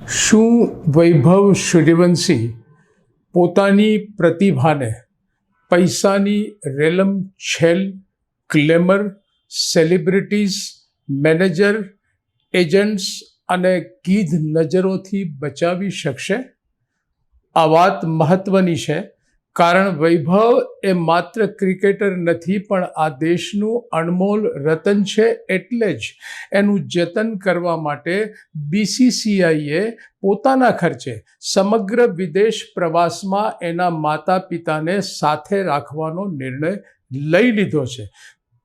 શું વૈભવ સૂર્યવંશી પોતાની પ્રતિભાને પૈસાની રેલમછેલ, ગ્લેમર, સેલિબ્રિટીઝ, મેનેજર, એજન્ટ્સ અને ગીધ નજરોથી બચાવી શકશે? આ વાત મહત્વની છે, કારણ વૈભવ એ માત્ર ક્રિકેટર નથી પણ આ દેશનું અણમોલ રતન છે. એટલે જ એનું જતન કરવા માટે બીસીસીઆઈએ પોતાના ખર્ચે સમગ્ર વિદેશ પ્રવાસમાં એના માતા પિતાને સાથે રાખવાનો નિર્ણય લઈ લીધો છે.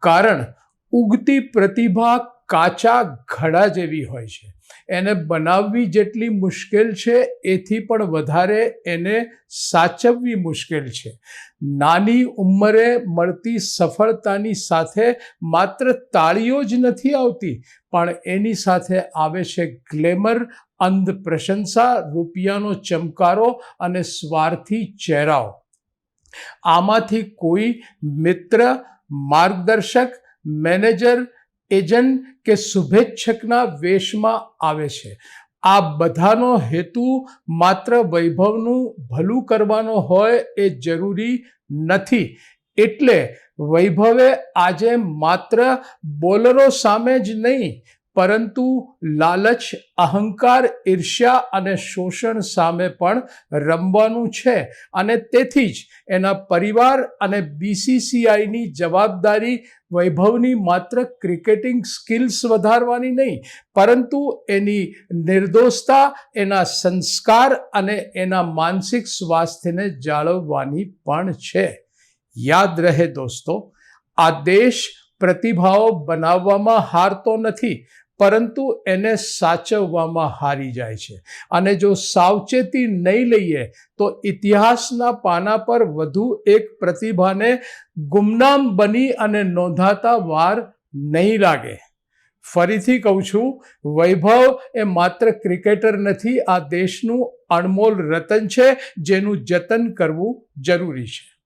કારણ ઉગતી પ્રતિભા કાચા ઘડા જેવી હોય છે. એને બનાવવી જેટલી મુશ્કેલ છે એથી પણ વધારે એને સાચવવી મુશ્કેલ છે. નાની ઉંમરે મળતી સફળતાની સાથે માત્ર તાળીઓ જ નથી આવતી, પણ એની સાથે આવે છે ગ્લેમર, અંધ પ્રશંસા, રૂપિયાનો ચમકારો અને સ્વાર્થી ચહેરાઓ. આમાંથી કોઈ મિત્ર, માર્ગદર્શક, મેનેજર, એજન્ટ કે શુભેચ્છકના વેશમાં આવે છે. આ બધાનો હેતુ માત્ર વૈભવનું ભલું કરવાનો હોય એ જરૂરી નથી. એટલે વૈભવે આજે માત્ર બોલરો સામે જ નહીં, પરંતુ લાલચ, અહંકાર, ઈર્ષ્યા અને શોષણ સામે પણ રમવાનું છે. અને તેથી જ એના પરિવાર અને બીસીસીઆઈની જવાબદારી વૈભવની માત્ર ક્રિકેટિંગ સ્કિલ્સ વધારવાની નહીં, પરંતુ એની નિર્દોષતા, એના સંસ્કાર અને એના માનસિક સ્વાસ્થ્યને જાળવવાની પણ છે. યાદ રહે દોસ્તો, આ દેશ પ્રતિભાઓ બનાવવામાં હારતો નથી, પરંતુ એને સાચવવામાં હારી જાય છે. અને જો સાવચેતી નહીં લઈએ તો ઇતિહાસના પાના પર વધુ એક પ્રતિભાને ગુમનામ બની અને નોંધાતા વાર નહીં લાગે. ફરીથી કહું છું, વૈભવ એ માત્ર ક્રિકેટર નથી, આ દેશનું અણમોલ રતન છે, જેનું જતન કરવું જરૂરી છે.